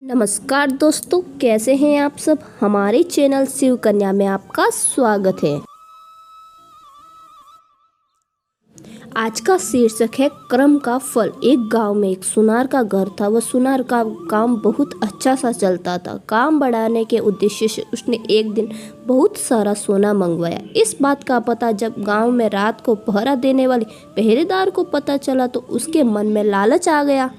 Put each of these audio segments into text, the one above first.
नमस्कार दोस्तों, कैसे हैं आप सब। हमारे चैनल शिव कन्या में आपका स्वागत है। आज का शीर्षक है कर्म का फल। एक गांव में एक सुनार का घर था। वह सुनार का काम बहुत अच्छा सा चलता था। काम बढ़ाने के उद्देश्य से उसने एक दिन बहुत सारा सोना मंगवाया। इस बात का पता जब गांव में रात को पहरा देने वाले पहरेदार को पता चला तो उसके मन में लालच आ गया।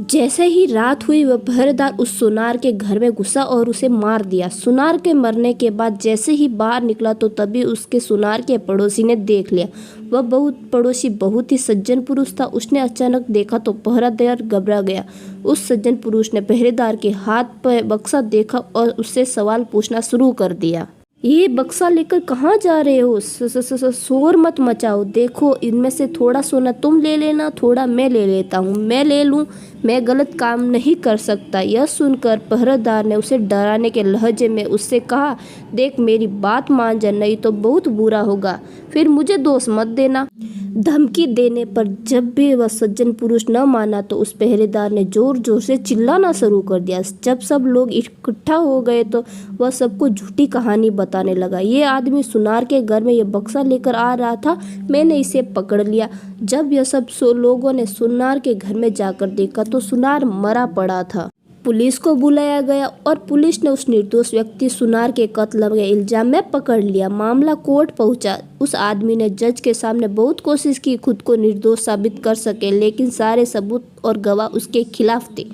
जैसे ही रात हुई वह पहरेदार उस सुनार के घर में घुसा और उसे मार दिया। सुनार के मरने के बाद जैसे ही बाहर निकला तो तभी उसके सुनार के पड़ोसी ने देख लिया। वह पड़ोसी बहुत ही सज्जन पुरुष था। उसने अचानक देखा तो पहरेदार घबरा गया। उस सज्जन पुरुष ने पहरेदार के हाथ पर बक्सा देखा और उससे सवाल पूछना शुरू कर दिया। ये बक्सा लेकर कहाँ जा रहे हो? शोर मत मचाओ। देखो, इनमें से थोड़ा सोना तुम ले लेना, थोड़ा मैं ले लेता हूँ। मैं ले लूँ, मैं गलत काम नहीं कर सकता। यह सुनकर पहरेदार ने उसे डराने के लहजे में उससे कहा, देख मेरी बात मान जा, नहीं तो बहुत बुरा होगा, फिर मुझे दोष मत देना। धमकी देने पर जब भी वह सज्जन पुरुष न माना तो उस पहरेदार ने जोर जोर से चिल्लाना शुरू कर दिया। जब सब लोग इकट्ठा हो गए तो वह सबको झूठी कहानी बताने लगा। ये आदमी सुनार के घर में यह बक्सा लेकर आ रहा था, मैंने इसे पकड़ लिया। जब यह सब लोगों ने सुनार के घर में जाकर देखा तो सुनार मरा पड़ा था। पुलिस को बुलाया गया और पुलिस ने उस निर्दोष व्यक्ति सुनार के कत्ल के इल्जाम में पकड़ लिया। मामला कोर्ट पहुंचा। उस आदमी ने जज के सामने बहुत कोशिश की खुद को निर्दोष साबित कर सके, लेकिन सारे सबूत और गवाह उसके खिलाफ थे।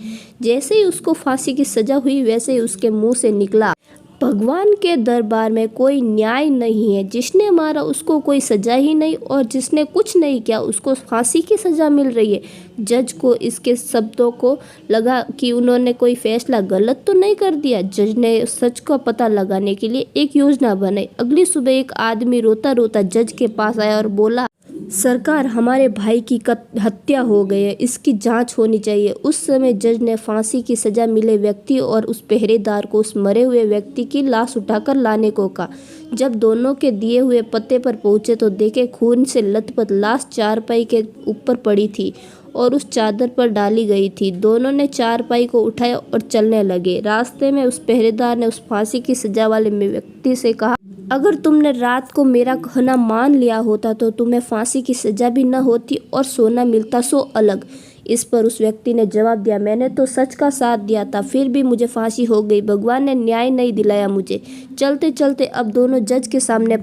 जैसे ही उसको फांसी की सजा हुई वैसे ही उसके मुंह से निकला, भगवान के दरबार में कोई न्याय नहीं है। जिसने मारा उसको कोई सजा ही नहीं और जिसने कुछ नहीं किया उसको फांसी की सजा मिल रही है। जज को इसके शब्दों को लगा कि उन्होंने कोई फैसला गलत तो नहीं कर दिया। जज ने सच का पता लगाने के लिए एक योजना बनाई। अगली सुबह एक आदमी रोता रोता जज के पास आया और बोला, सरकार, हमारे भाई की हत्या हो गई है, इसकी जांच होनी चाहिए। उस समय जज ने फांसी की सजा मिले व्यक्ति और उस पहरेदार को उस मरे हुए व्यक्ति की लाश उठाकर लाने को कहा। जब दोनों के दिए हुए पते पर पहुंचे तो देखे खून से लथपथ लाश चारपाई के ऊपर पड़ी थी और उस चादर पर डाली गई थी। दोनों ने चारपाई को उठाया और चलने लगे। रास्ते में उस पहरेदार ने उस फांसी की सजा वाले व्यक्ति से कहा, अगर तुमने रात को मेरा कहना मान लिया होता तो तुम्हें फांसी की सजा भी न होती और सोना मिलता सो अलग। इस पर उस व्यक्ति ने जवाब दिया, मैंने तो सच का साथ दिया था, फिर भी मुझे फांसी हो गई। भगवान ने न्याय नहीं दिलाया मुझे। चलते चलते अब दोनों जज के सामने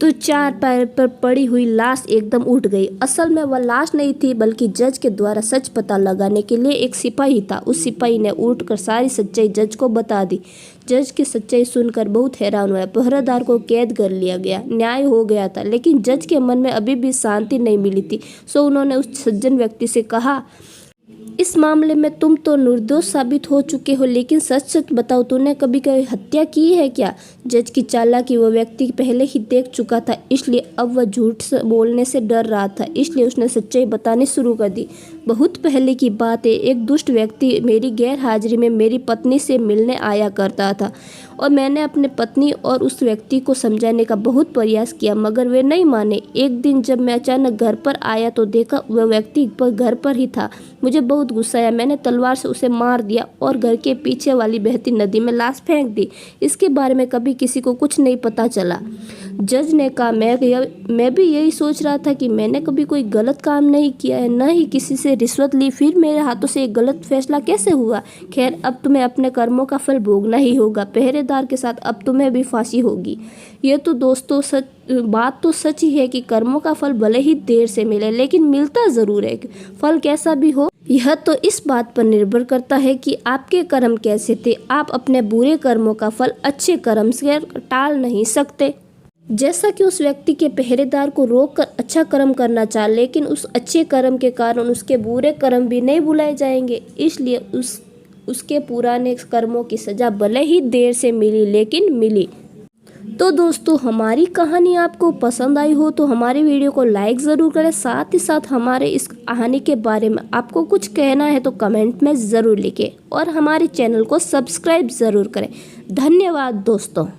तो चारपाई पर पड़ी हुई लाश एकदम उठ गई। असल में वह लाश नहीं थी बल्कि जज के द्वारा सच पता लगाने के लिए एक सिपाही था। उस सिपाही ने उठकर सारी सच्चाई जज को बता दी। जज की सच्चाई सुनकर बहुत हैरान हुआ। पहरेदार को कैद कर लिया गया, न्याय हो गया था, लेकिन जज के मन में अभी भी शांति नहीं मिली थी। सो उन्होंने उस सज्जन व्यक्ति से कहा, इस मामले में तुम तो निर्दोष साबित हो चुके हो, लेकिन सच सच बताओ, तूने कभी कोई हत्या की है क्या? जज की चालाकी वह व्यक्ति पहले ही देख चुका था, इसलिए अब वह झूठ बोलने से डर रहा था, इसलिए उसने सच्चाई बतानी शुरू कर दी। बहुत पहले की बात है, एक दुष्ट व्यक्ति मेरी गैर हाजिरी में मेरी पत्नी से मिलने आया करता था और मैंने अपने पत्नी और उस व्यक्ति को समझाने का बहुत प्रयास किया, मगर वे नहीं माने। एक दिन जब मैं अचानक घर पर आया तो देखा वह व्यक्ति घर पर ही था। मुझे बहुत गुस्सा आया। मैंने तलवार से उसे मार दिया और घर के पीछे वाली बहती नदी में लाश फेंक दी। इसके बारे में कभी किसी को कुछ नहीं पता चला। जज ने कहा, मैं भी यही सोच रहा था कि मैंने कभी कोई गलत काम नहीं किया है, न ही किसी से रिश्वत ली, फिर मेरे हाथों से एक गलत फैसला कैसे हुआ? खैर, अब तुम्हें अपने कर्मों का फल भोगना ही होगा। पहरेदार के साथ अब तुम्हें भी फांसी होगी। ये तो दोस्तों बात तो सच ही है कि कर्मों का फल भले ही देर से मिले लेकिन मिलता ज़रूर है। फल कैसा भी हो, यह तो इस बात पर निर्भर करता है कि आपके कर्म कैसे थे। आप अपने बुरे कर्मों का फल अच्छे कर्म से टाल नहीं सकते। जैसा कि उस व्यक्ति के पहरेदार को रोककर अच्छा कर्म करना चाहा, लेकिन उस अच्छे कर्म के कारण उसके बुरे कर्म भी नहीं भुलाए जाएंगे, इसलिए उसके पुराने कर्मों की सजा भले ही देर से मिली लेकिन मिली। तो दोस्तों, हमारी कहानी आपको पसंद आई हो तो हमारे वीडियो को लाइक ज़रूर करें। साथ ही साथ हमारे इस कहानी के बारे में आपको कुछ कहना है तो कमेंट में ज़रूर लिखें और हमारे चैनल को सब्सक्राइब ज़रूर करें। धन्यवाद दोस्तों।